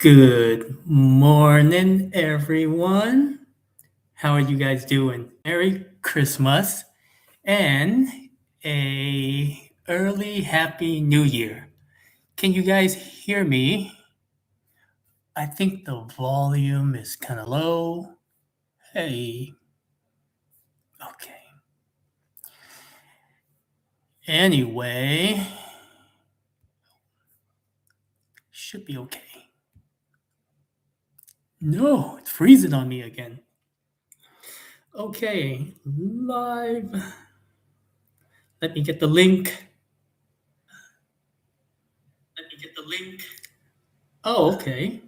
Good morning, everyone. How are you guys doing? Merry Christmas and a early Happy New Year. Can you guys hear me? I think the volume is kind of low. Hey, okay. Anyway, should be okay. No, it's freezing on me again. Okay, live. Let me get the link. Oh, okay.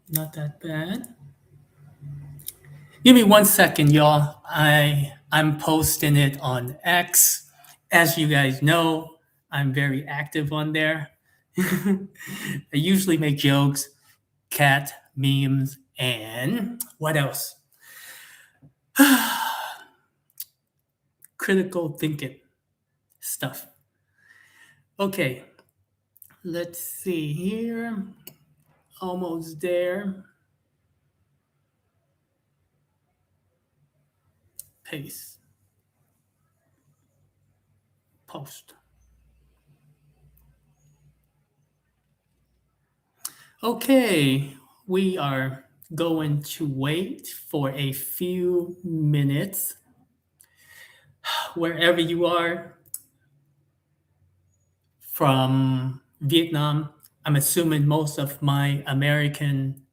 Not that bad. Give me 1 second, y'all. I'm posting it on X. As you guys know, I'm very active on there. I usually make jokes, cat memes, and what else? Critical thinking stuff. Okay, let's see here. Almost there. Paste. Post. Okay, we are going to wait for a few minutes. Wherever you are from Vietnam, I'm assuming most of my American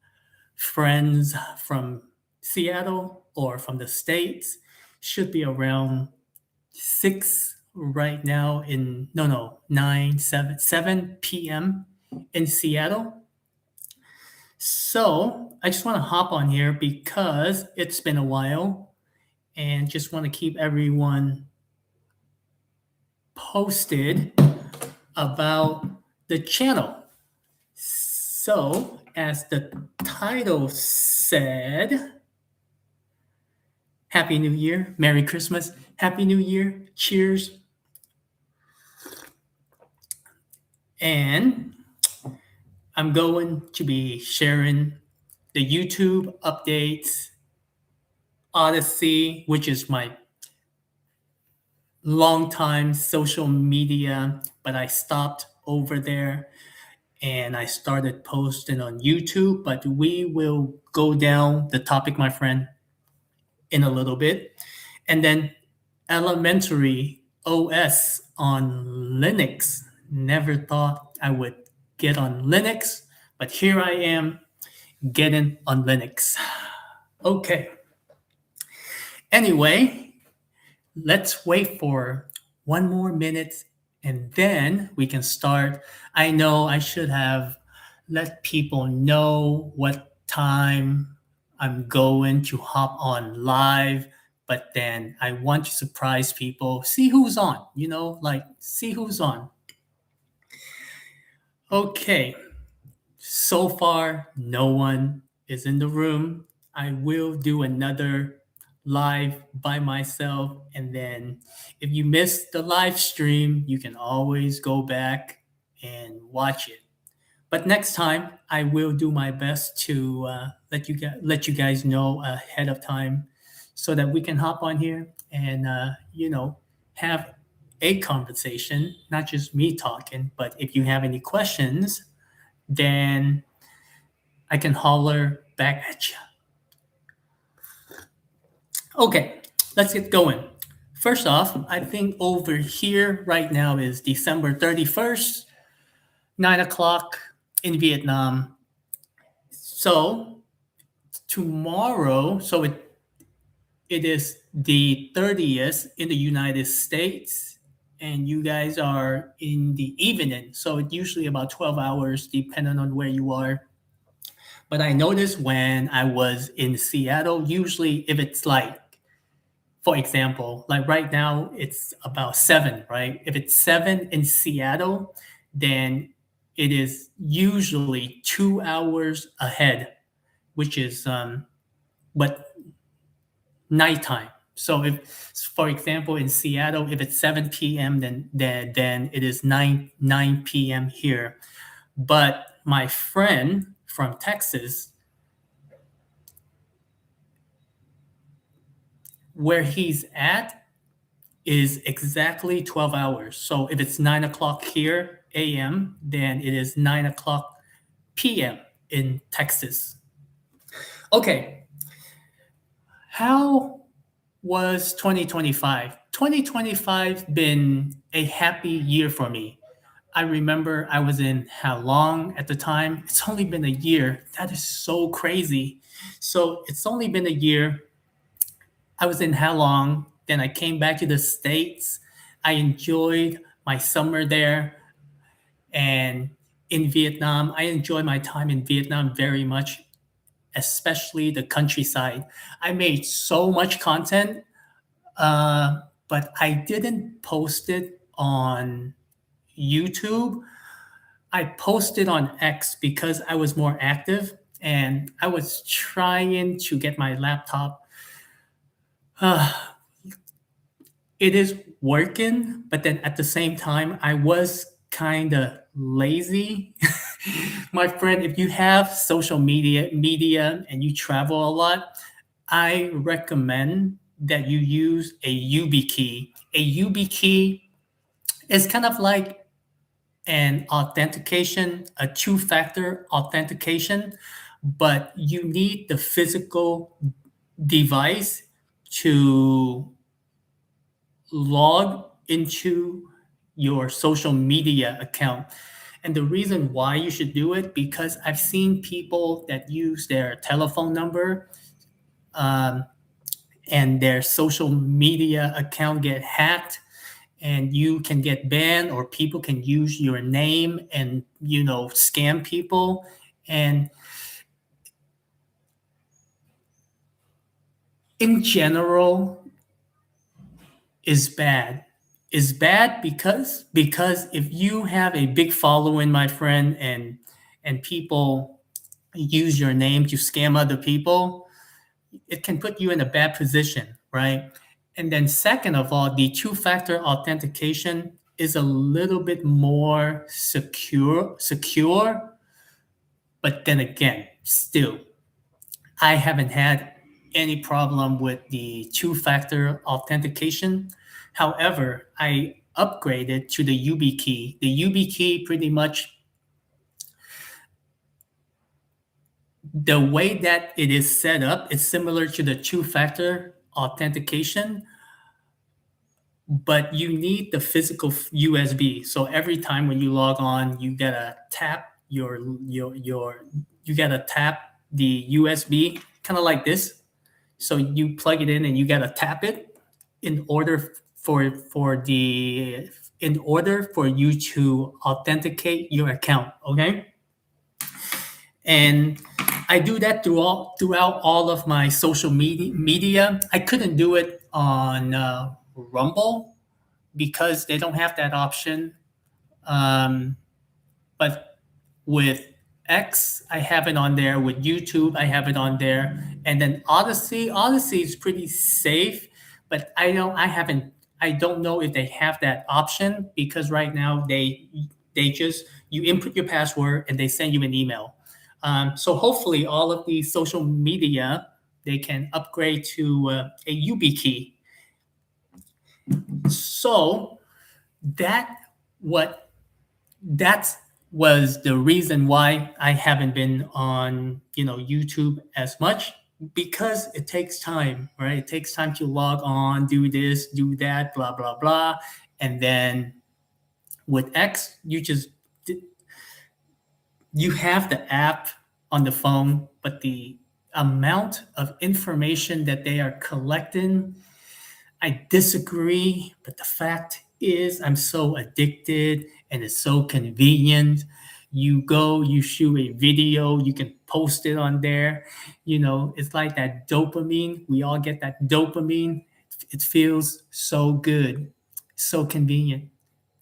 friends from Seattle or from the States should be around 6 right now in, no, 9, 7 p.m. in Seattle. So I just want to hop on here because it's been a while and just want to keep everyone posted about the channel. So, as the title said, Happy New Year, Merry Christmas, Happy New Year, cheers. And I'm going to be sharing the YouTube updates, Odysee, which is my longtime social media, but I stopped over there and I started posting on YouTube. But we will go down the topic, my friend, in a little bit. And then elementary OS on Linux. Never thought I would get on Linux, but here I am getting on Linux. Okay. Anyway, let's wait for 1 more minute and then we can start. I know I should have let people know what time I'm going to hop on live, but then I want to surprise people, see who's on, see who's on. Okay, so far, no one is in the room. I will do another live by myself. And then if you missed the live stream, you can always go back and watch it. But next time, I will do my best to let you guys know ahead of time so that we can hop on here and have a conversation, not just me talking. But if you have any questions, then I can holler back at you. Okay, let's get going. First off, I think over here right now is December 31st, 9 o'clock in Vietnam. So tomorrow, it is the 30th in the United States, and you guys are in the evening. So it's usually about 12 hours, depending on where you are. But I noticed when I was in Seattle, usually if it's like, for example, like right now it's about 7, right? If it's 7 in Seattle, then it is usually 2 hours ahead, which is but nighttime. So if, for example, in Seattle, if it's 7 p.m., then it is 9 p.m. here. But my friend from Texas, where he's at is exactly 12 hours. So if it's 9 o'clock here a.m., then it is 9 o'clock p.m. in Texas. Okay, how was 2025? 2025 been a happy year for me. I remember I was in how long at the time? It's only been a year. That is so crazy. So it's only been a year. I was in how long? Then I came back to the States. I enjoyed my summer there. And in Vietnam, I enjoyed my time in Vietnam very much, especially the countryside. I made so much content, but I didn't post it on YouTube. I posted on X because I was more active and I was trying to get my laptop. Uh, it is working, but then at the same time, I was kind of lazy. My friend, if you have social media and you travel a lot, I recommend that you use a UB key. A UB key is kind of like an authentication, a two-factor authentication, but you need the physical device to log into your social media account. And the reason why you should do it, because I've seen people that use their telephone number um, and their social media account get hacked, and you can get banned, or people can use your name and scam people. And in general, is bad. Is bad because if you have a big following, my friend, and people use your name to scam other people, it can put you in a bad position, right? And then second of all, the two-factor authentication is a little bit more secure, but then again, still, I haven't had any problem with the two-factor authentication. However, I upgraded to the UB key. The UB key pretty much the way that it is set up is similar to the two-factor authentication, but you need the physical USB. So every time when you log on, you gotta tap you gotta tap the USB, kind of like this. So you plug it in and you gotta tap it in order in order for you to authenticate your account. Okay, and I do that throughout all of my social media. I couldn't do it on Rumble because they don't have that option. Um, but with X, I have it on there. With YouTube, I have it on there. And then Odyssey, Odyssey is pretty safe, but I don't know if they have that option because right now they just you input your password and they send you an email. So hopefully, all of the social media they can upgrade to a UB key. So that what that was the reason why I haven't been on YouTube as much, because it takes time, right? It takes time to log on, do this, do that, blah blah blah, and then with X, you have the app on the phone, but the amount of information that they are collecting, I disagree, but the fact is, I'm so addicted and it's so convenient. You go, you shoot a video, you can post it on there. It's like that dopamine. We all get that dopamine. It feels so good, so convenient.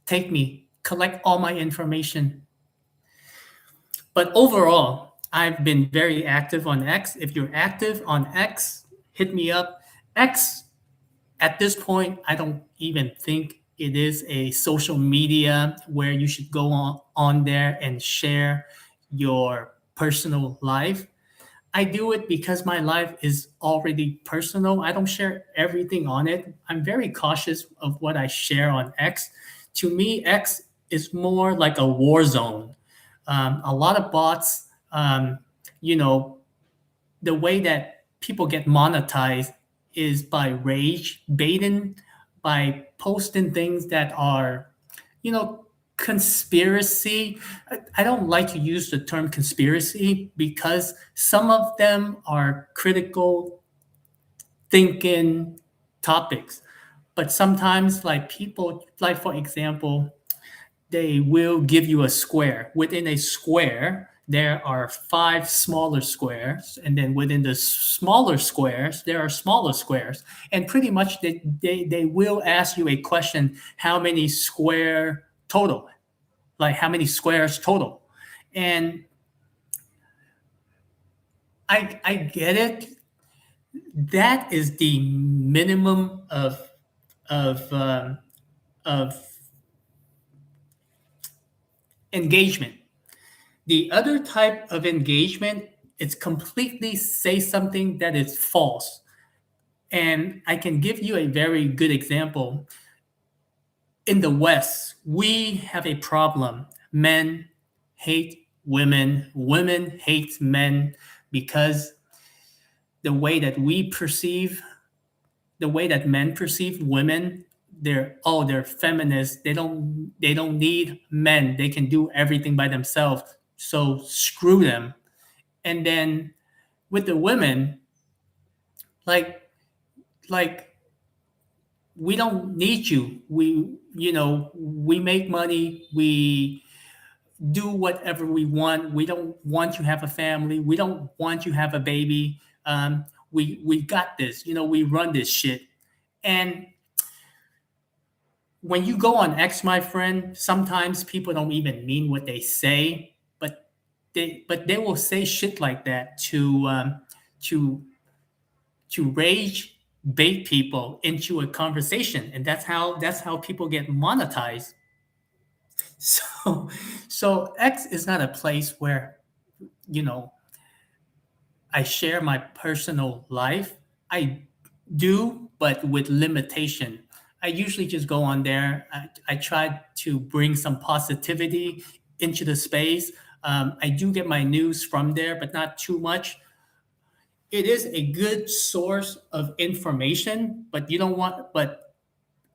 Take me, collect all my information. But overall, I've been very active on X. If you're active on X, hit me up. X, at this point, I don't even think it is a social media where you should go on there and share your personal life. I do it because my life is already personal. I don't share everything on it. I'm very cautious of what I share on X. To me, X is more like a war zone. A lot of bots, you know, the way that people get monetized is by rage baiting, by posting things that are, you know, conspiracy. I don't like to use the term conspiracy because some of them are critical thinking topics. But sometimes, like people, like for example, they will give you a square. Within a square, there are five smaller squares, and then within the smaller squares, there are smaller squares. And pretty much they will ask you a question, how many square total? Like how many squares total? And I get it. That is the minimum of of engagement. The other type of engagement is completely say something that is false. And I can give you a very good example. In the West, we have a problem. Men hate women, women hate men because the way that we perceive, the way that men perceive women, they're feminists. They don't need men. They can do everything by themselves. So screw them. And then with the women, like like we don't need you. We make money, we do whatever we want. We don't want you to have a family, we don't want you to have a baby. We got this, we run this shit. And when you go on X, my friend, sometimes people don't even mean what they say, but they will say shit like that to rage bait people into a conversation, and that's how people get monetized. So X is not a place where you know I share my personal life. I do, but with limitation. I usually just go on there. I try to bring some positivity into the space. I do get my news from there, but not too much. It is a good source of information, but you don't want, but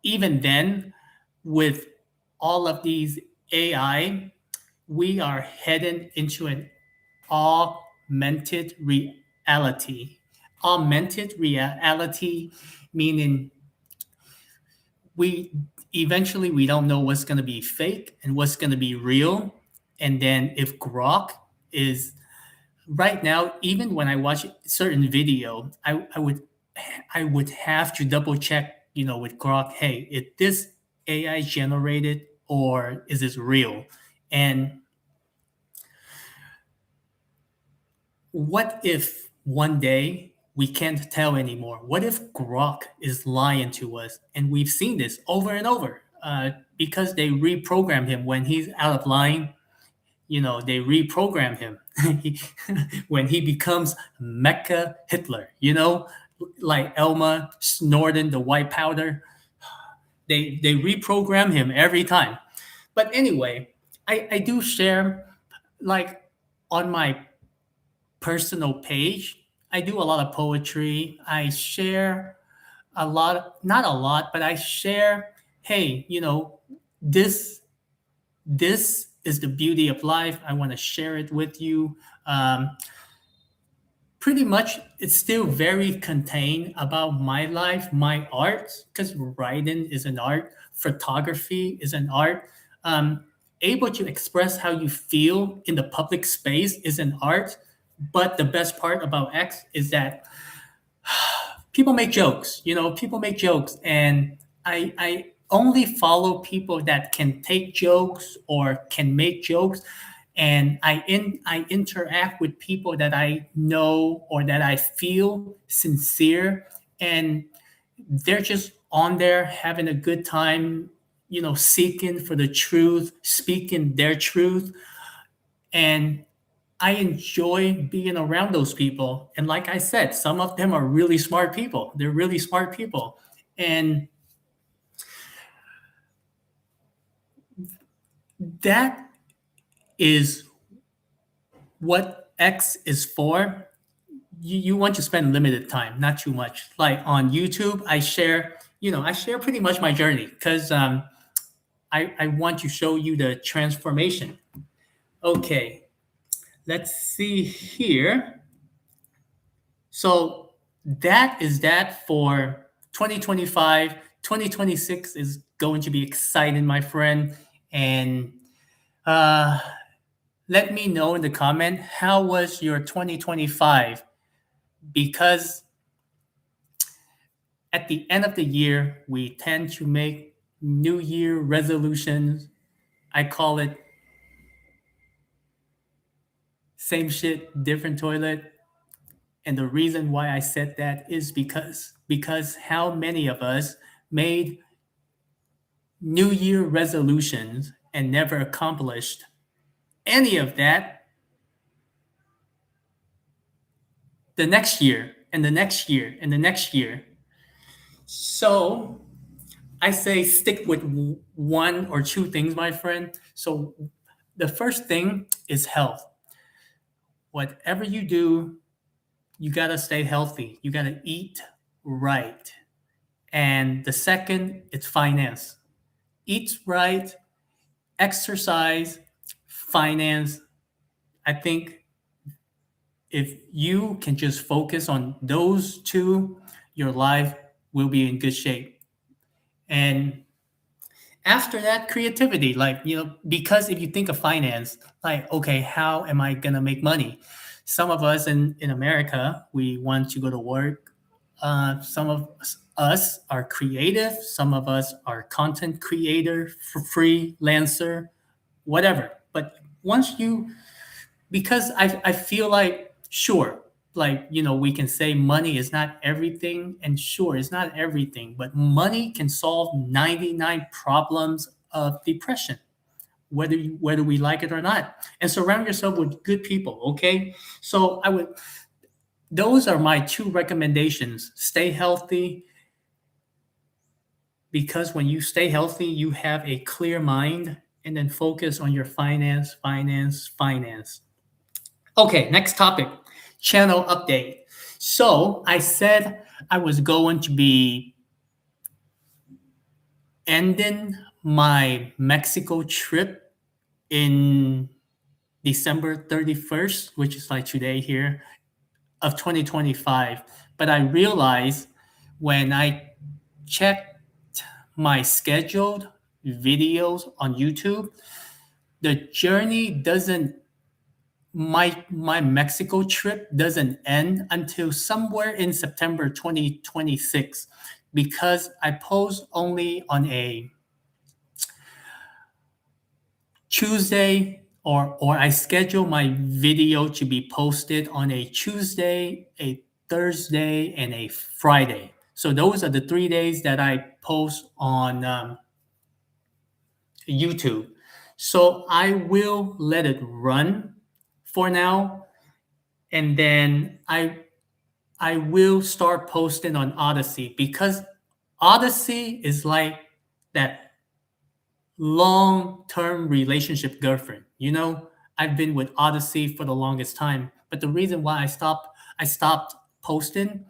even then, with all of these AI, we are heading into an augmented reality. Augmented reality meaning we eventually we don't know what's going to be fake and what's going to be real. And then if Grok is right now, even when I watch certain video, I would have to double check, with Grok, hey, is this AI generated or is this real? And what if one day we can't tell anymore? What if Grok is lying to us? And we've seen this over and over because they reprogram him when he's out of line. They reprogram him He- when he becomes Mecha Hitler, like Elma snorting the white powder. They reprogram him every time. But anyway, I do share, like, on my personal page, I do a lot of poetry. I share a lot, not a lot, but I share, hey, this this is the beauty of life. I want to share it with you. Pretty much, it's still very contained about my life, my art, because writing is an art, photography is an art. Um, Able to express how you feel in the public space is an art. But the best part about X is that people make jokes. People make jokes, and I only follow people that can take jokes or can make jokes, and I interact with people that I know or that I feel sincere, and they're just on there having a good time, seeking for the truth, speaking their truth, and I enjoy being around those people. And like I said, some of them are really smart people. They're really smart people. And that is what X is for. You want to spend limited time, not too much. Like on YouTube, I share pretty much my journey because I want to show you the transformation. Okay, let's see here. So that is that for 2025. 2026 is going to be exciting, my friend. And uh, let me know in the comment, how was your 2025? Because at the end of the year, we tend to make New Year resolutions. I call it same shit, different toilet. And the reason why I said that is because how many of us made New Year resolutions and never accomplished any of that the next year and the next year and the next year. So I say stick with one or two things, my friend. So the first thing is health. Whatever you do, you got to stay healthy. You got to eat right. And the second, it's finance. Eat right, exercise, finance. I think if you can just focus on those two, your life will be in good shape. And after that, creativity, like, because if you think of finance, like, okay, how am I going to make money? Some of us in America, we want to go to work. Some of us are creative. Some of us are content creator, freelancer, whatever. But once you because I feel like, sure, like, we can say money is not everything, and sure, it's not everything, but money can solve 99 problems of depression, whether we like it or not. And surround yourself with good people, okay? So those are my two recommendations. Stay healthy, because when you stay healthy, you have a clear mind, and then focus on your finance, finance, finance. Okay, next topic, channel update. So I said I was going to be ending my Mexico trip in December 31st, which is like today here, of 2025. But I realized when I checked my scheduled videos on YouTube, the journey doesn't my Mexico trip doesn't end until somewhere in September 2026, because I post only on a Tuesday, or I schedule my video to be posted on a Tuesday, a Thursday, and a Friday. So those are the 3 days that I post on YouTube. So I will let it run for now, and then I will start posting on Odysee, because Odysee is like that long-term relationship girlfriend. I've been with Odysee for the longest time, but the reason why I stopped posting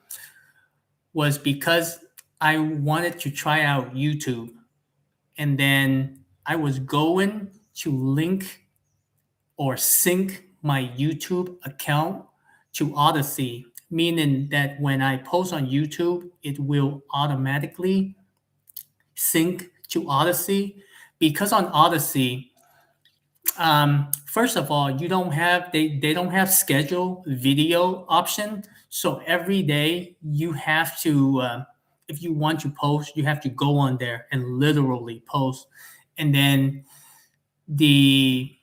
was because I wanted to try out YouTube, and then I was going to link or sync my YouTube account to Odysee, meaning that when I post on YouTube, it will automatically sync to Odysee. Because on Odysee, first of all, they don't have schedule video option. So every day you have to, if you want to post, you have to go on there and literally post. And then the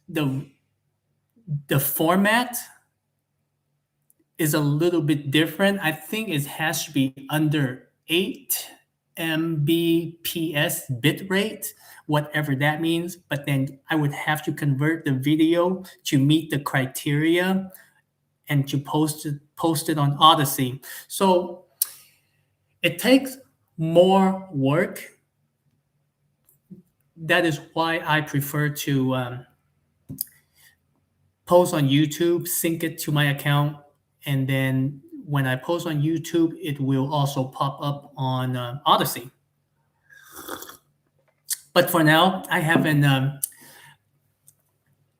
the the format is a little bit different. I think it has to be under 8 Mbps bit rate, whatever that means. But then I would have to convert the video to meet the criteria and to post it on Odysee. So it takes more work. That is why I prefer to post on YouTube, sync it to my account, and then when I post on YouTube, it will also pop up on Odysee. But for now, I haven't.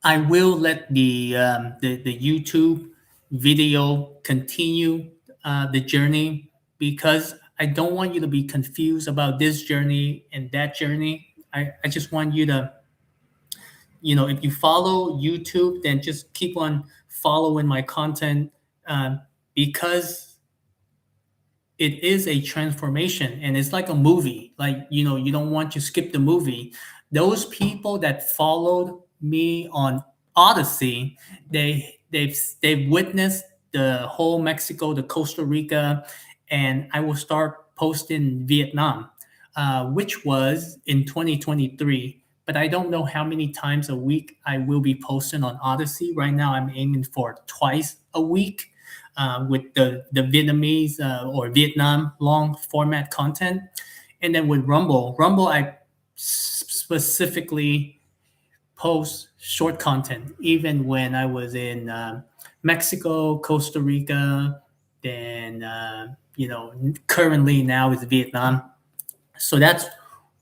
I will let the YouTube video continue the journey because I don't want you to be confused about this journey and that journey. I just want you to, if you follow YouTube, then just keep on following my content because it is a transformation and it's like a movie. Like, you don't want to skip the movie. Those people that followed me on Odyssey, they've witnessed the whole Mexico, the Costa Rica, and I will start posting Vietnam, which was in 2023. But I don't know how many times a week I will be posting on Odyssey. Right now, I'm aiming for twice a week with the Vietnamese or Vietnam long format content. And then with Rumble, I specifically post short content, even when I was in Mexico, Costa Rica, then, currently now is Vietnam. So that's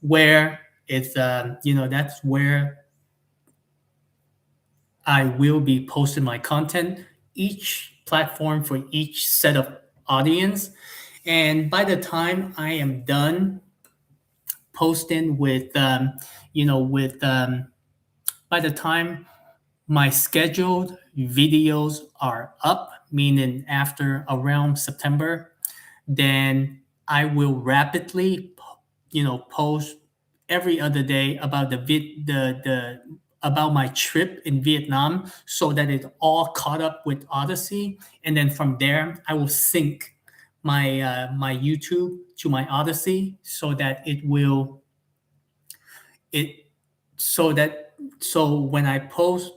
where that's where I will be posting my content, each platform for each set of audience. And by the time I am done posting by the time my scheduled videos are up, meaning after around September, then I will rapidly, post every other day about the about my trip in Vietnam, so that it all caught up with Odyssey, and then from there I will sync my YouTube to my Odyssey, so that it so that so when I post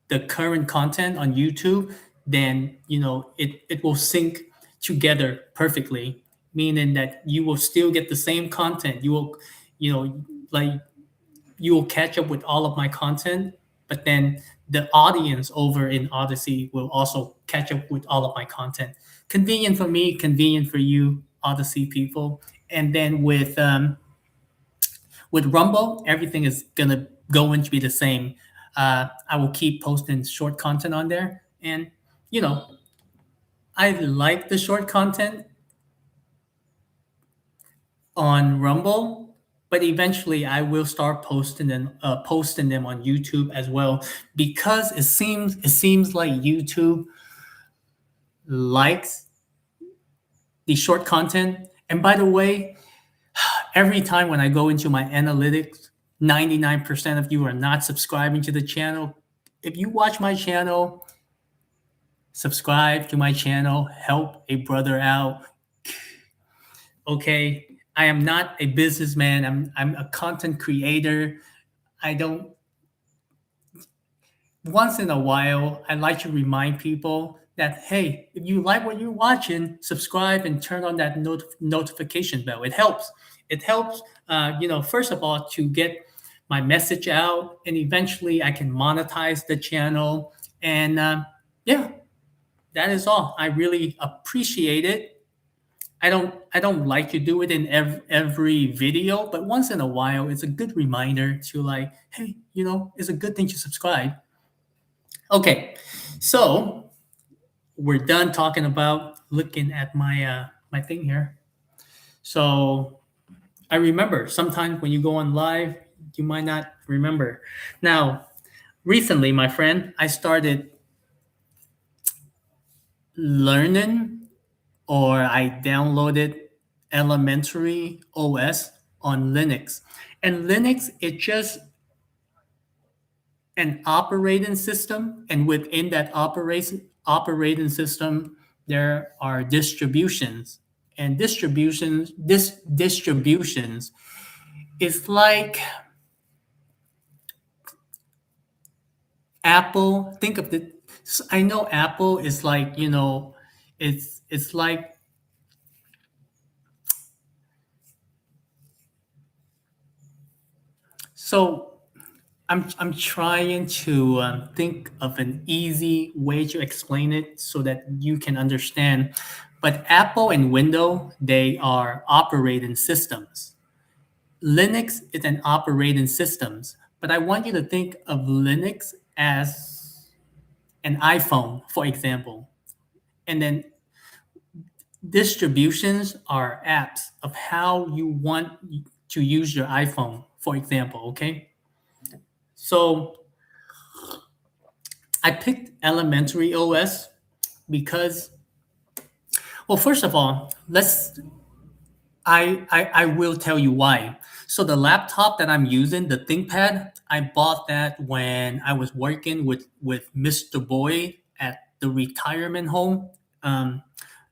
the current content on YouTube, then it will sync together perfectly, meaning that you will still get the same content. You know, like you will catch up with all of my content, but then the audience over in Odyssey will also catch up with all of my content. Convenient for me, convenient for you, Odyssey people. And then with Rumble, everything is gonna going to be the same. I will keep posting short content on there, and you know, I like the short content on Rumble, but eventually I will start posting them on YouTube as well, because it seems like YouTube likes the short content. And by the way, every time when I go into my analytics, 99% of you are not subscribing to the channel. If you watch my channel, subscribe to my channel, help a brother out. Okay, I am not a businessman. I'm a content creator. I don't Once in a while, I like to remind people that, hey, if you like what you're watching, subscribe and turn on that notification bell. It helps. It helps, first of all, to get my message out, and eventually I can monetize the channel. And yeah, that is all. I really appreciate it. I don't like to do it in every video, but once in a while, it's a good reminder to, like, hey, it's a good thing to subscribe. Okay, so we're done talking about looking at my thing here. So I remember sometimes when you go on live, you might not remember. Now, recently, my friend, I started learning, or I downloaded Elementary OS on Linux. And Linux, it's just an operating system, and within that operating system, there are distributions. And distributions is like Apple. Think of the. I know Apple is like, it's like, so I'm trying to think of an easy way to explain it so that you can understand. But Apple and Windows, they are operating systems. Linux is an operating systems, but I want you to think of Linux as an iPhone, for example. And then distributions are apps of how you want to use your iPhone, for example, okay? So I picked elementary OS because, well, first of all, I will tell you why. So the laptop that I'm using, the ThinkPad, I bought that when I was working with Mr. Boyd at the retirement home. Um,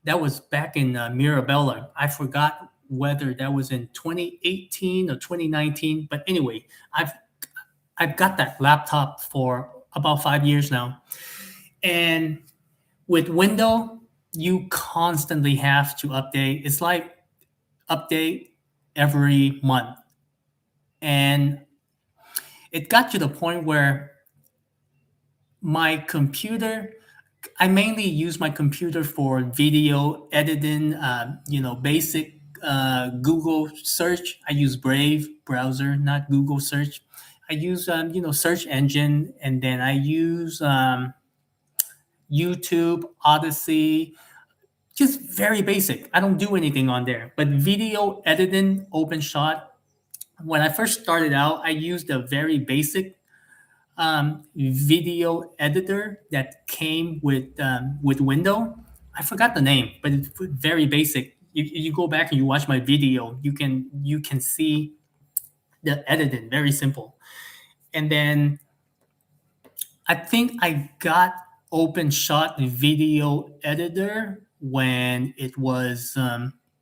that was back in Mirabella. I forgot whether that was in 2018 or 2019, but anyway, I've got that laptop for about 5 years now, and with Windows, you constantly have to update. It's like update every month. And it got to the point where my computer, I mainly use my computer for video editing, basic Google search. I use Brave browser, not Google search. I use, search engine, and then I use YouTube, Odyssey, just very basic. I don't do anything on there. But video editing, OpenShot, when I first started out, I used a very basic video editor that came with Windows. I forgot the name, but it's very basic. You go back and you watch my video, you can see the editing, very simple. And then I think I got OpenShot video editor when it was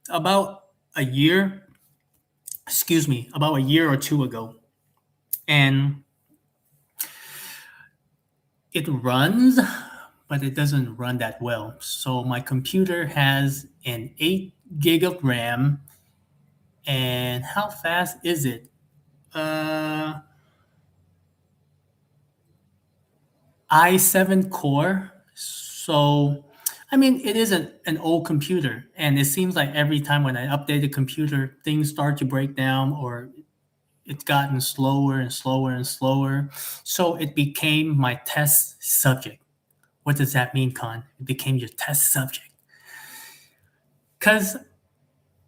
about a year, about a year or two ago. And it runs, but it doesn't run that well. So my computer has an 8 gig of RAM. And how fast is it? Uh, i7 core. So, I mean, it is an old computer. And it seems like every time when I update the computer, things start to break down or it's gotten slower and slower and slower. So it became my test subject. What does that mean, Con? It became your test subject. Because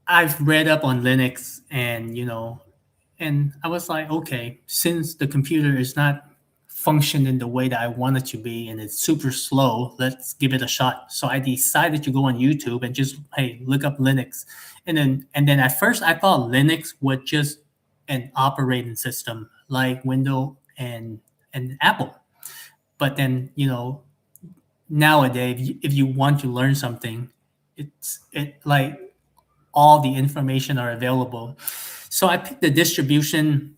I've read up on Linux and I was like, okay, since the computer is not functioning the way that I want it to be and it's super slow, let's give it a shot. So I decided to go on YouTube and just, hey, look up Linux. And then at first I thought Linux was just an operating system like Windows and Apple. But then, nowadays if you want to learn something, it like all the information are available. So I picked the distribution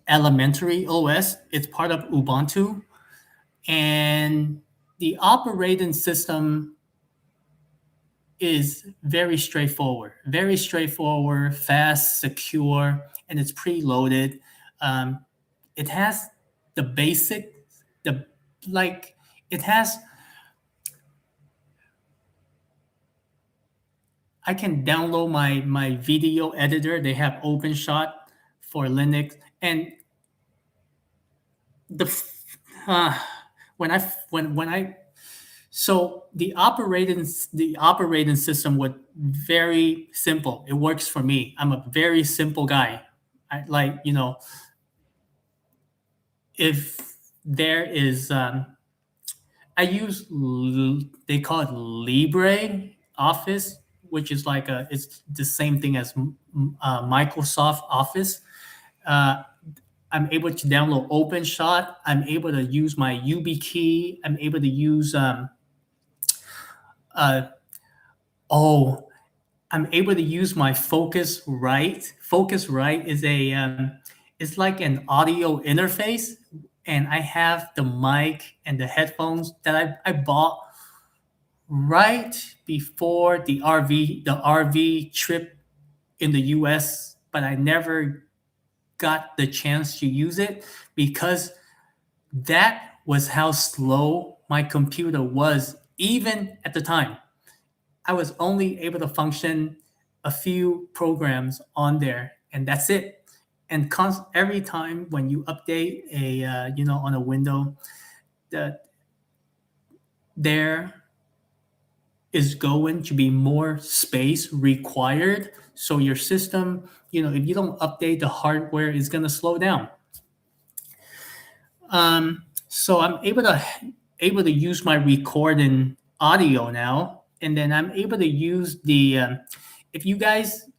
elementary OS. It's part of Ubuntu, and the operating system is very straightforward, fast, secure, and it's preloaded. Um, it has the basic, the like it has. I can download my video editor. They have OpenShot for Linux, and the uh, when I so the operating system was very simple. It works for me. I'm a very simple guy. I like if there is I use they call it Libre Office, which is like it's the same thing as Microsoft Office. Uh, I'm able to download OpenShot. I'm able to use my YubiKey. I'm able to use uh, oh I'm able to use my Focus Right. Focus Right is like an audio interface, and I have the mic and the headphones that I bought right before the RV trip in the US, but I never got the chance to use it because that was how slow my computer was even at the time. I was only able to function a few programs on there, and that's it. And every time when you update on a window, that there is going to be more space required. So your system, if you don't update the hardware, is going to slow down. So I'm able to use my recording audio now, and then I'm able to use the if you guys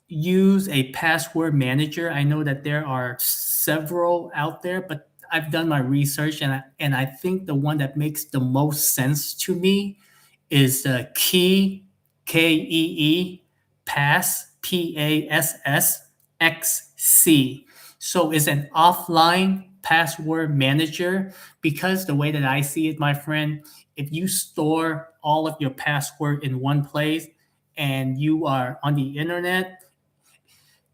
use a password manager. I know that there are several out there, but I've done my research, and I think the one that makes the most sense to me is the Key Pass PASSXC. So it's an offline password manager because the way that I see it, my friend, if you store all of your password in one place and you are on the internet,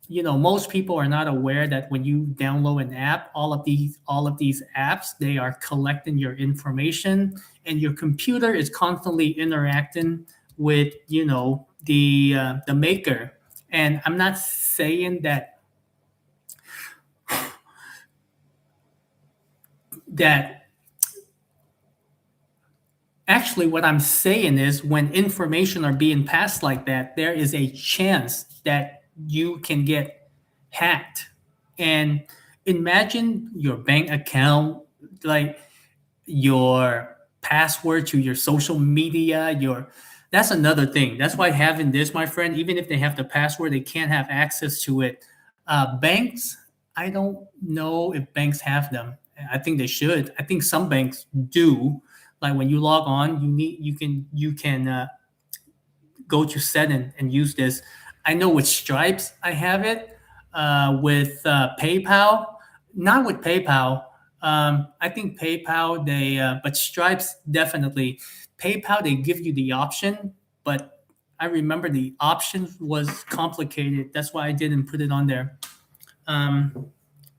most people are not aware that when you download an app, all of these apps, they are collecting your information, and your computer is constantly interacting with the maker. And I'm not saying that actually, what I'm saying is when information are being passed like that, there is a chance that you can get hacked. And imagine your bank account, like your password to your social media, your that's another thing. That's why having this, my friend, even if they have the password, they can't have access to it. Banks, I don't know if banks have them. I think they should. I think some banks do. Like when you log on, you can go to setting and use this. I know with Stripes, I have it. With PayPal, not with PayPal. I think PayPal but Stripes definitely. PayPal, they give you the option, but I remember the option was complicated. That's why I didn't put it on there.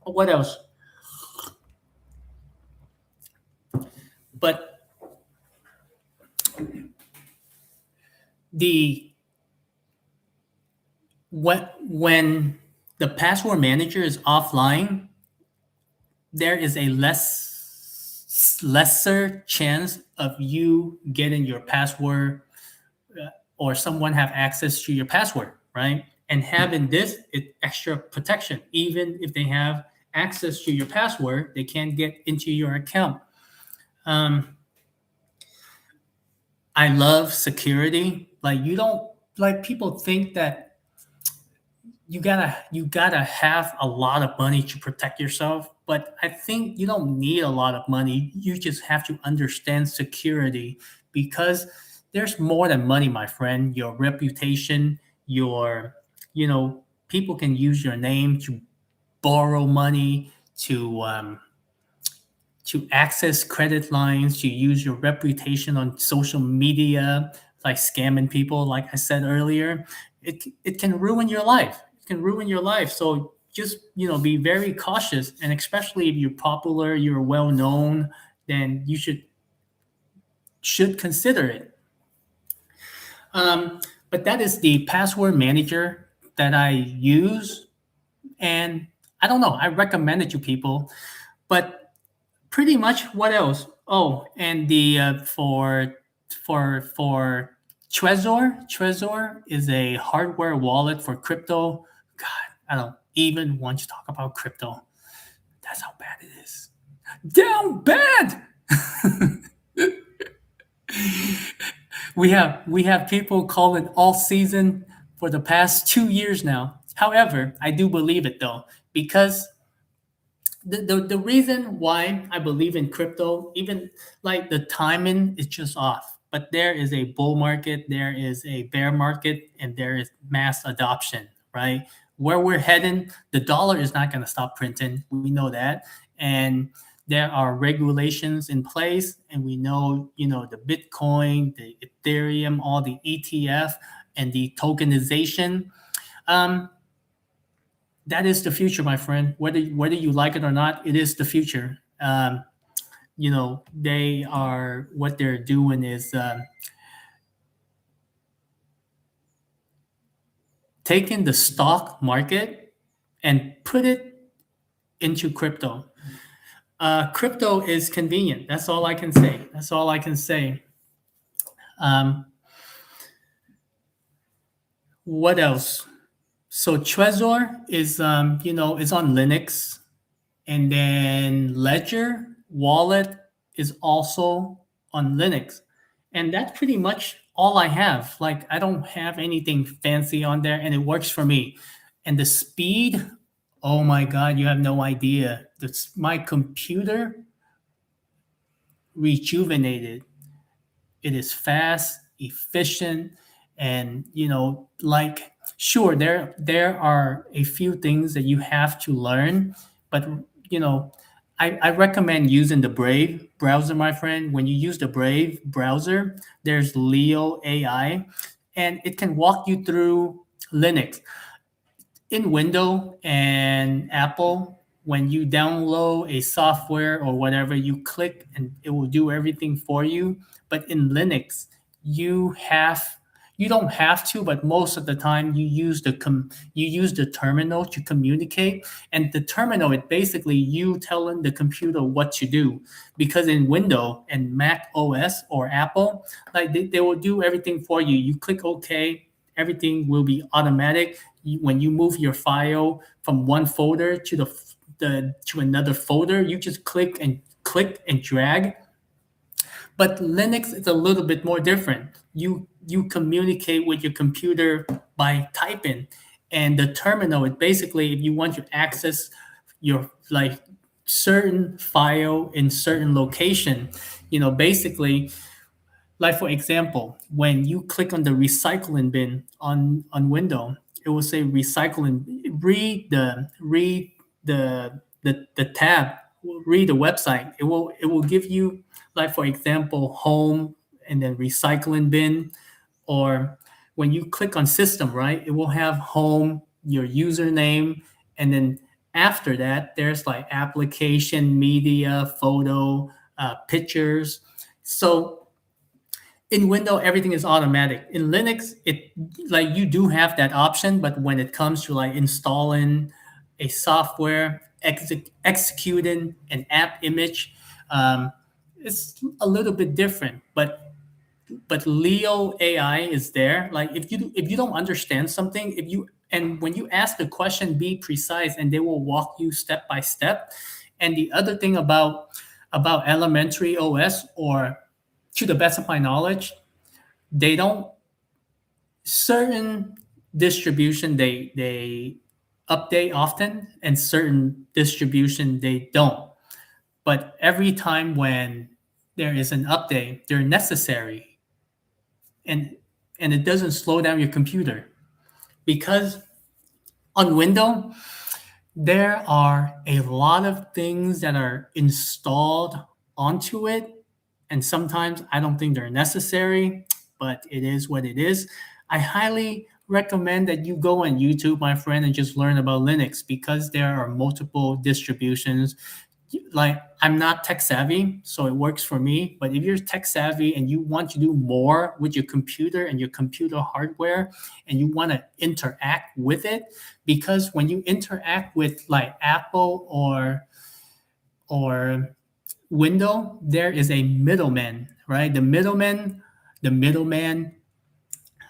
What else? But the when the password manager is offline, there is a lesser chance of you getting your password, or someone have access to your password, right? And having this it extra protection. Even if they have access to your password, they can't get into your account. Um, I love security. Like you don't like people think that you gotta have a lot of money to protect yourself, but I think you don't need a lot of money. You just have to understand security, because there's more than money, my friend. Your reputation, people can use your name to borrow money, to access credit lines, to use your reputation on social media, like scamming people, like I said earlier. It can ruin your life. It can ruin your life. So just, be very cautious. And especially if you're popular, you're well known, then you should consider it. But that is the password manager that I use. And I don't know, I recommend it to people. But pretty much what else? Oh, and the for Trezor is a hardware wallet for crypto. God, I don't even want to talk about crypto. That's how bad it is. Down bad. We have people calling all season for the past 2 years now. However, I do believe it though, because the reason why I believe in crypto, even like the timing is just off. but there is a bull market, there is a bear market, and there is mass adoption, right? Where we're heading, the dollar is not going to stop printing. We know that. And there are regulations in place, and we know, the Bitcoin, the Ethereum, all the ETF, and the tokenization. Um, that is the future, my friend. Whether you like it or not, it is the future. They are what they're doing is taking the stock market and put it into crypto. Crypto is convenient. That's all I can say. That's all I can say. Um, what else? So Trezor is on Linux, and then Ledger Wallet is also on Linux, and that's pretty much all I have. Like, I don't have anything fancy on there, and it works for me. And the speed, oh my god, you have no idea. My computer rejuvenated. It is fast, efficient, and like, sure, there are a few things that you have to learn, but you know I recommend using the Brave browser, my friend. When you use the Brave browser, there's Leo AI, and it can walk you through Linux. In Windows and Apple, when you download a software or whatever, you click and it will do everything for you. But in Linux, you have you don't have to, but most of the time you use the terminal to communicate. And the terminal is basically you telling the computer what to do. Because in Windows and Mac OS or Apple, like they will do everything for you. You click OK, everything will be automatic. When you move your file from one folder to to another folder, you just click and drag. But Linux is a little bit more different. You communicate with your computer by typing, and the terminal is basically if you want to access your like certain file in certain location, basically, like for example, when you click on the recycling bin on Windows, it will say recycling. Read the tab. Read the website. It will give you, like for example, home and then recycling bin. Or when you click on system, right, it will have home, your username, and then after that there's like application, media, photo, pictures. So in Windows, everything is automatic. In Linux, it like you do have that option, but when it comes to like installing a software, executing an app image, um, it's a little bit different. But Leo AI is there. Like if you don't understand something, if you and when you ask the question, be precise, and they will walk you step by step. And the other thing about elementary OS, or to the best of my knowledge, they don't certain distribution they update often, and certain distribution they don't. But every time when there is an update, they're necessary, and it doesn't slow down your computer. Because on Windows, there are a lot of things that are installed onto it, and sometimes I don't think they're necessary, but it is what it is. I highly recommend that you go on YouTube, my friend, and just learn about Linux, because there are multiple distributions. Like, I'm not tech savvy, so it works for me. But if you're tech savvy and you want to do more with your computer and your computer hardware, and you want to interact with it, because when you interact with like Apple or Windows, there is a middleman, right? The middleman.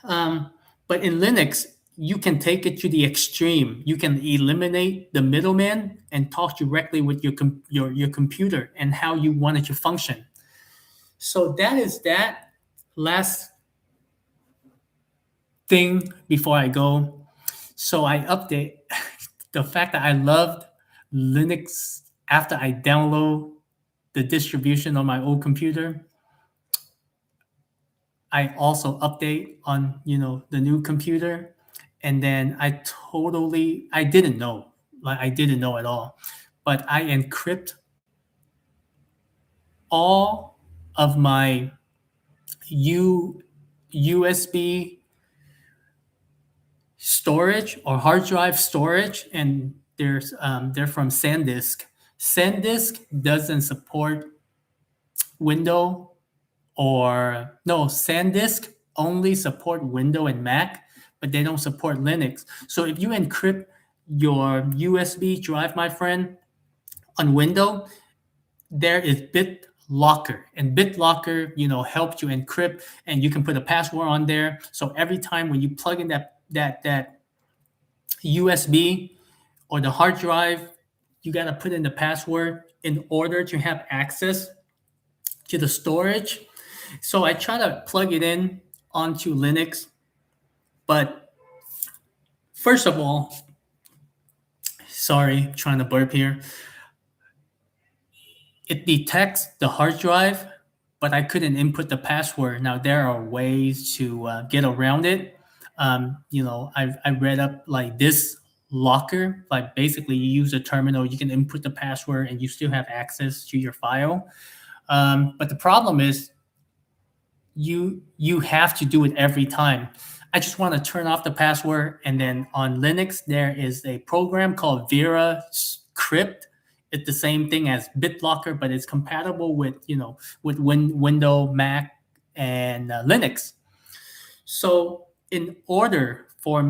Um, but in Linux, you can take it to the extreme. You can eliminate the middleman and talk directly with your computer and how you want it to function. So that is that. Last thing before I go. So I update the fact that I loved Linux after I download the distribution on my old computer. I also update on the new computer, and then I didn't know, like I didn't know at all, but I encrypt all of my U USB storage or hard drive storage, and they're from SanDisk. SanDisk doesn't support Windows, or no, SanDisk only support Windows and Mac, but they don't support Linux. So if you encrypt your USB drive, my friend, on Windows, there is BitLocker, and BitLocker, helps you encrypt, and you can put a password on there. So every time when you plug in that USB or the hard drive, you gotta put in the password in order to have access to the storage. So I try to plug it in onto Linux, but first of all, sorry, trying to burp here. It detects the hard drive, but I couldn't input the password. Now there are ways to get around it. I read up like this locker, like basically you use a terminal, you can input the password, and you still have access to your file. But the problem is you have to do it every time. I just want to turn off the password, and then on Linux there is a program called Vera Crypt. It's the same thing as BitLocker, but it's compatible with Windows, Mac, and Linux. So in order for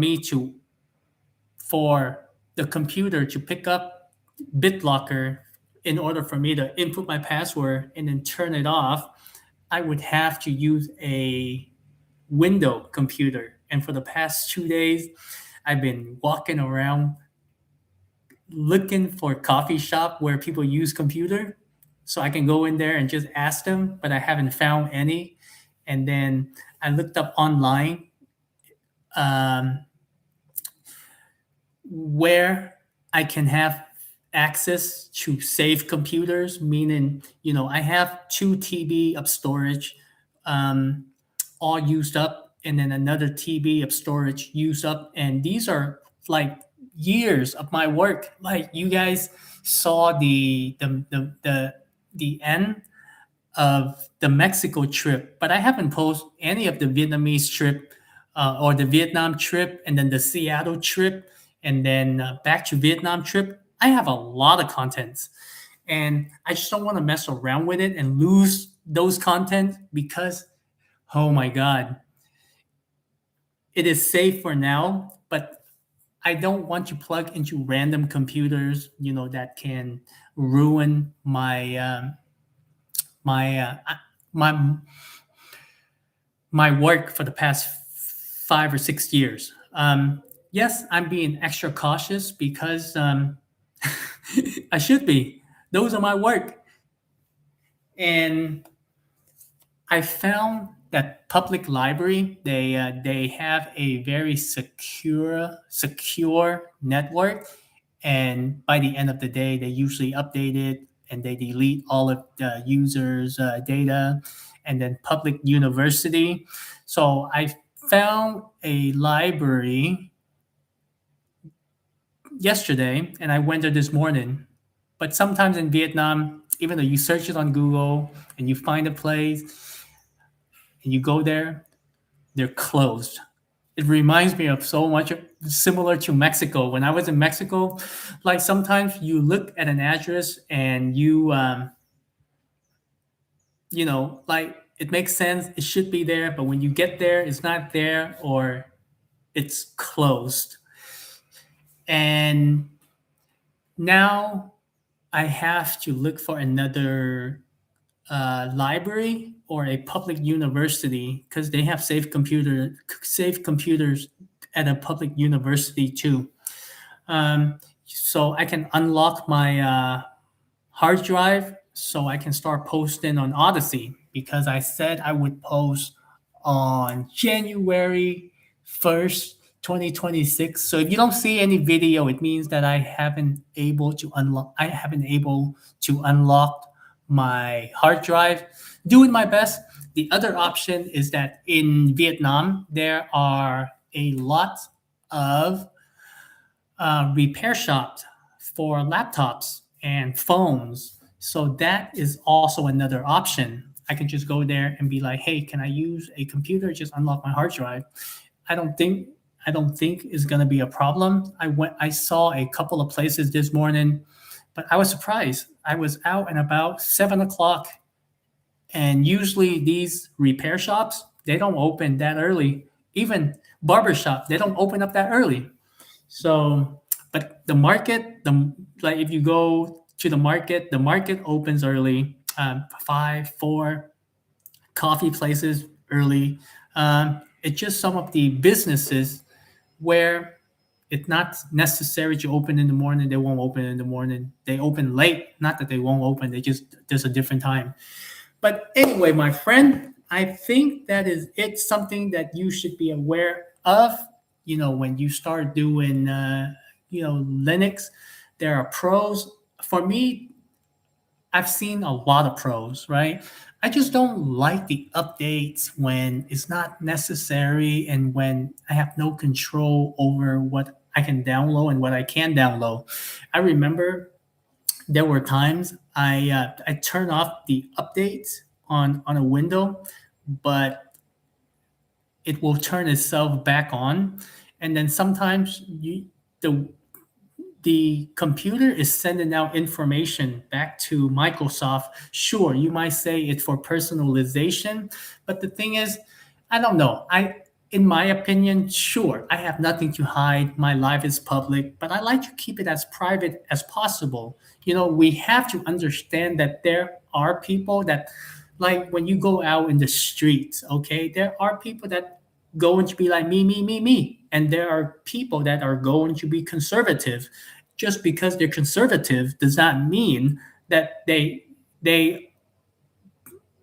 the computer to pick up BitLocker, in order for me to input my password and then turn it off, I would have to use a window computer. And for the past 2 days, I've been walking around looking for a coffee shop where people use computer, so I can go in there and just ask them, but I haven't found any. And then I looked up online, um, where I can have access to safe computers, meaning, I have 2 TB of storage, um, all used up, and then another TB of storage used up. And these are like years of my work. Like you guys saw the end of the Mexico trip, but I haven't posted any of the Vietnamese trip, or the Vietnam trip, and then the Seattle trip, and then back to Vietnam trip. I have a lot of contents, and I just don't want to mess around with it and lose those content because, oh my God, it is safe for now, but I don't want to plug into random computers, that can ruin my my my work for the past 5 or 6 years. Yes, I'm being extra cautious because I should be. Those are my work, and I found that public library, they have a very secure network, and by the end of the day they usually update it and they delete all of the users data. And then public university, so I found a library yesterday and I went there this morning. But sometimes in Vietnam, even though you search it on Google and you find a place and you go there, they're closed. It reminds me of so much similar to Mexico. When I was in Mexico, like sometimes you look at an address and like it makes sense, it should be there, but when you get there, it's not there or it's closed. And now I have to look for another library or a public university because they have safe computers at a public university too. So I can unlock my hard drive so I can start posting on Odysee, because I said I would post on January 1st, 2026. So if you don't see any video, it means that I haven't able to unlock my hard drive. Doing my best. the other option is that in Vietnam, there are a lot of repair shops for laptops and phones. So that is also another option. I can just go there and be like, "Hey, can I use a computer? Just unlock my hard drive." I don't think I don't think is going to be a problem. I saw a couple of places this morning, but I was surprised. I was out and about 7 o'clock, and usually these repair shops they don't open that early. Even barber shop they don't open up that early. So, but the market, the like if you go to the market opens early, 5, 4 coffee places early. It's just some of the businesses where it's not necessary to open in the morning. They won't open in the morning. They open late. Not that they won't open. They just there's a different time. But anyway, my friend, I think that is it's something that you should be aware of. When you start doing, Linux, there are pros. For me, I've seen a lot of pros, right? I just don't like the updates when it's not necessary and when I have no control over what I can download and what I can download. I remember there were times I turn off the updates on a window, but it will turn itself back on, and then sometimes the the computer is sending out information back to Microsoft. Sure, you might say it's for personalization, but the thing is, I don't know. In my opinion, sure, I have nothing to hide. My life is public, but I like to keep it as private as possible. We have to understand that there are people that, like when you go out in the streets, okay, there are people that going to be like me, me, me, me. And there are people that are going to be conservative. Just because they're conservative does not mean that they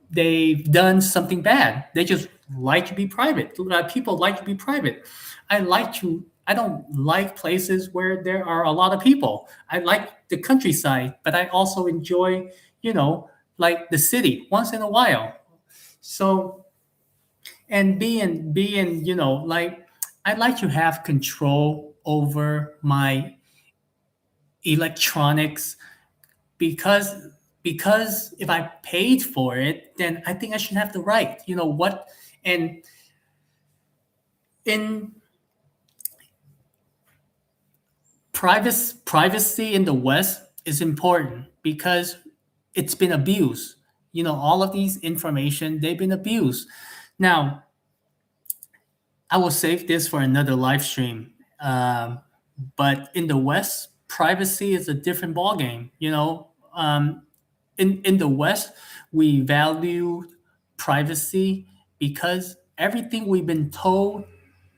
they've done something bad. They just like to be private. People like to be private. I don't like places where there are a lot of people. I like the countryside, but I also enjoy, like the city once in a while. So, and being like I like to have control over my electronics, because if I paid for it, then I think I should have the right. You know what? And in privacy in the West is important because it's been abused. All of these information, they've been abused. Now, I will save this for another live stream. But in the West, privacy is a different ballgame. In the West, we value privacy because everything we've been told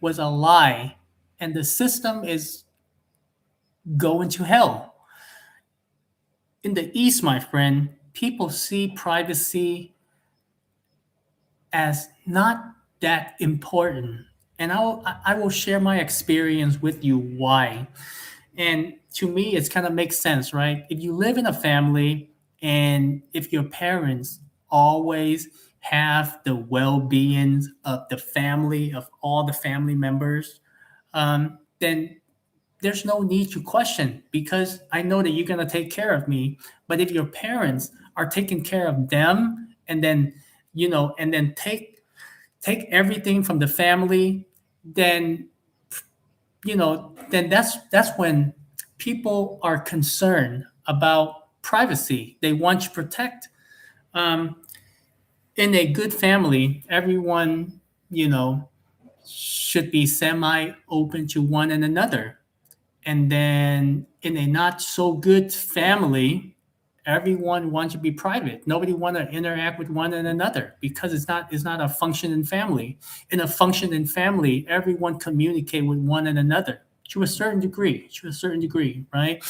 was a lie, and the system is going to hell. In the East, my friend, people see privacy as not that important. And I will share my experience with you why. And to me, it's kind of makes sense, right? If you live in a family and if your parents always have the well-being of the family, of all the family members, then there's no need to question because I know that you're going to take care of me. But if your parents are taking care of them and then, and then take everything from the family, then then that's when people are concerned about privacy. They want to protect. Um, in a good family, everyone should be semi open to one and another. And then in a not so good family, everyone wants to be private. Nobody want to interact with one and another because it's not a functioning family. In a functioning family, everyone communicate with one and another to a certain degree. Right?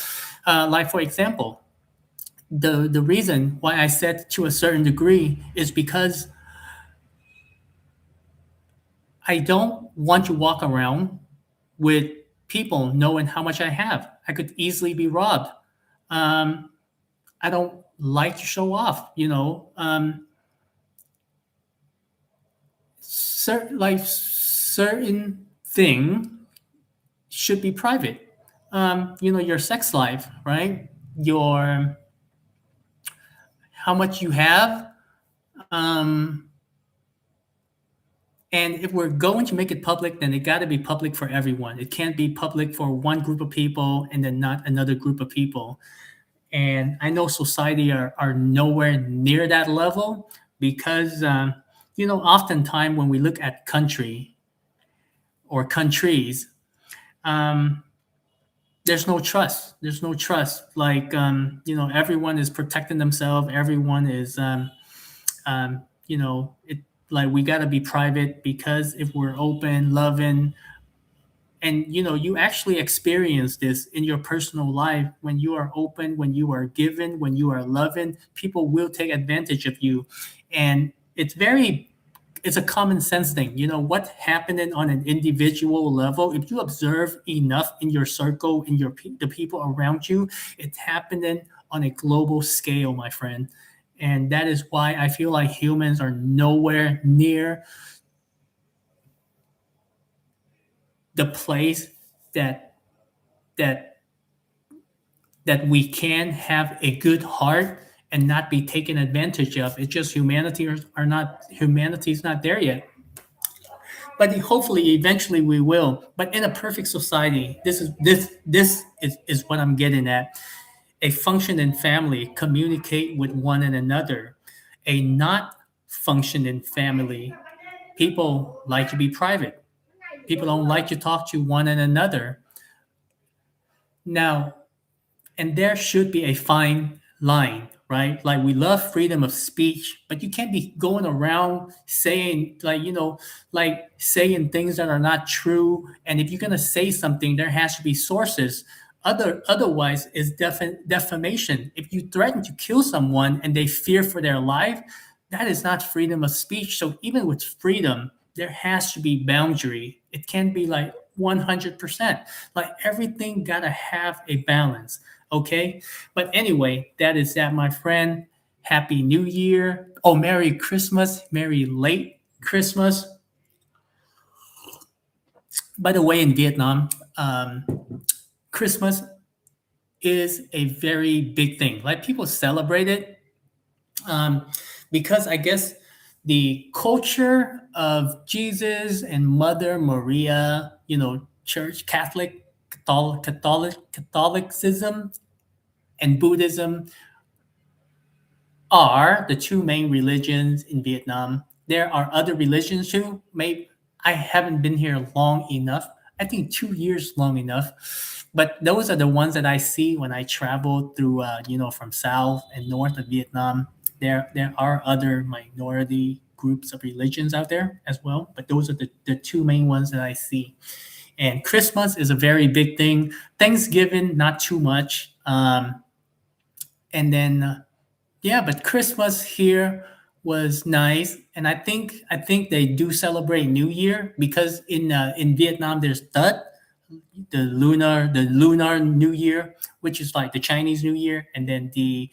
Like for example, the reason why I said to a certain degree is because I don't want to walk around with people knowing how much I have. I could easily be robbed. Um, I don't like to show off. certain thing should be private. Your sex life, right? Your how much you have. Um, and if we're going to make it public, then it got to be public for everyone. It can't be public for one group of people and then not another group of people. And I know society are nowhere near that level because, oftentimes when we look at country or countries, um, there's no trust. There's no trust. Everyone is protecting themselves. Everyone is, it like we got to be private because if we're open, loving, and you actually experience this in your personal life when you are open, when you are given, when you are loving, people will take advantage of you. And it's a common sense thing. What happening on an individual level, if you observe enough in your circle, in the people around you, it's happening on a global scale, my friend. And that is why I feel like humans are nowhere near the place that that that we can have a good heart and not be taken advantage of. It's just humanity is not there yet. But hopefully eventually we will. But in a perfect society, this is what I'm getting at. A functioning family communicate with one and another. A not functioning family, people like to be private. People don't like to talk to one and another. Now, and there should be a fine line, right? Like we love freedom of speech, but you can't be going around saying like saying things that are not true. And if you're gonna say something, there has to be sources. Otherwise, it's defamation. If you threaten to kill someone and they fear for their life, that is not freedom of speech. So even with freedom, there has to be boundary. It can't be like 100%. Like everything gotta have a balance. Okay. But anyway, that is that, my friend. Happy New Year. Oh, Merry Christmas. Merry late Christmas. By the way, in Vietnam, Christmas is a very big thing. Like people celebrate it um, because I guess the culture of Jesus and Mother Maria, Church, Catholicism, and Buddhism are the two main religions in Vietnam. There are other religions too. Maybe I haven't been here long enough. I think 2 years long enough. But those are the ones that I see when I travel through, from south and north of Vietnam. There are other minority groups of religions out there as well, but those are the two main ones that I see. And Christmas is a very big thing. Thanksgiving, not too much. And then yeah, but Christmas here was nice, and I think they do celebrate New Year because in Vietnam there's Tet, the lunar New Year, which is like the Chinese New Year, and then the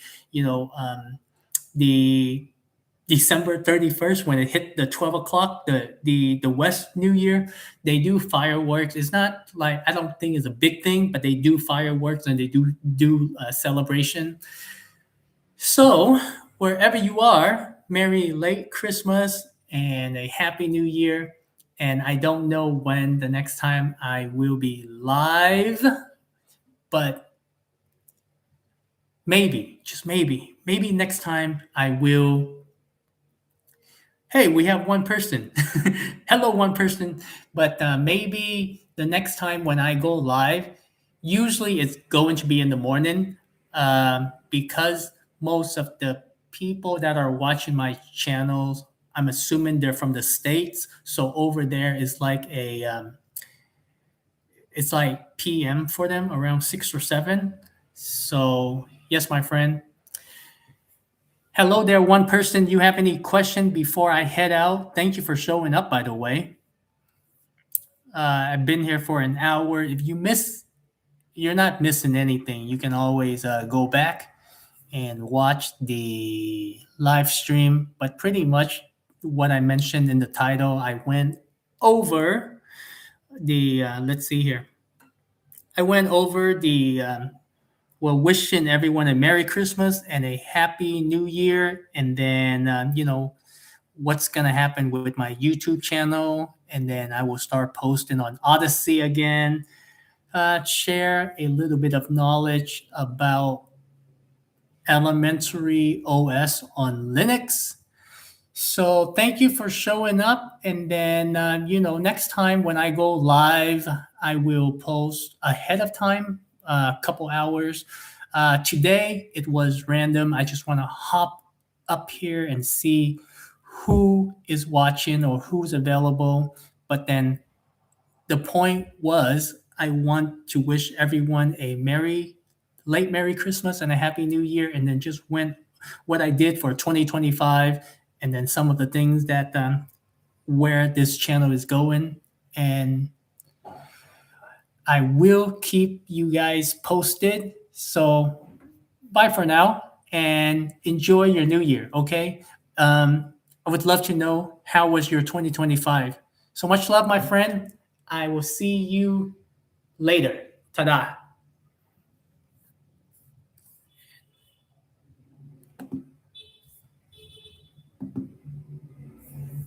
December 31st when it hit the 12 o'clock, the West New Year, they do fireworks. It's not like I don't think it's a big thing, but they do fireworks and they do celebration. So, wherever you are, Merry late Christmas and a Happy New Year. And I don't know when the next time I will be live, but maybe, just maybe next time I will. Hey, we have one person. Hello, one person. But maybe the next time when I go live, usually it's going to be in the morning because most of the people that are watching my channels, I'm assuming they're from the States. So over there is like it's like PM for them around 6 or 7. So, yes, my friend. Hello there, one person. You have any question before I head out? Thank you for showing up, by the way. I've been here for an hour. If you miss, you're not missing anything. You can always go back and watch the live stream. But pretty much, what I mentioned in the title. I went over let's see here. I went over well, wishing everyone a Merry Christmas and a Happy New Year. And then, what's going to happen with my YouTube channel. And then I will start posting on Odysee again. Share a little bit of knowledge about elementary OS on Linux. So thank you for showing up. And then, next time when I go live, I will post ahead of time, a couple hours. Today, it was random. I just want to hop up here and see who is watching or who's available. But then the point was, I want to wish everyone a Merry Christmas and a Happy New Year, and then just went what I did for 2025, and then some of the things that where this channel is going, and I will keep you guys posted. So bye for now, and enjoy your new year. Okay, I would love to know how was your 2025. So much love, my friend. I will see you later. Ta-da.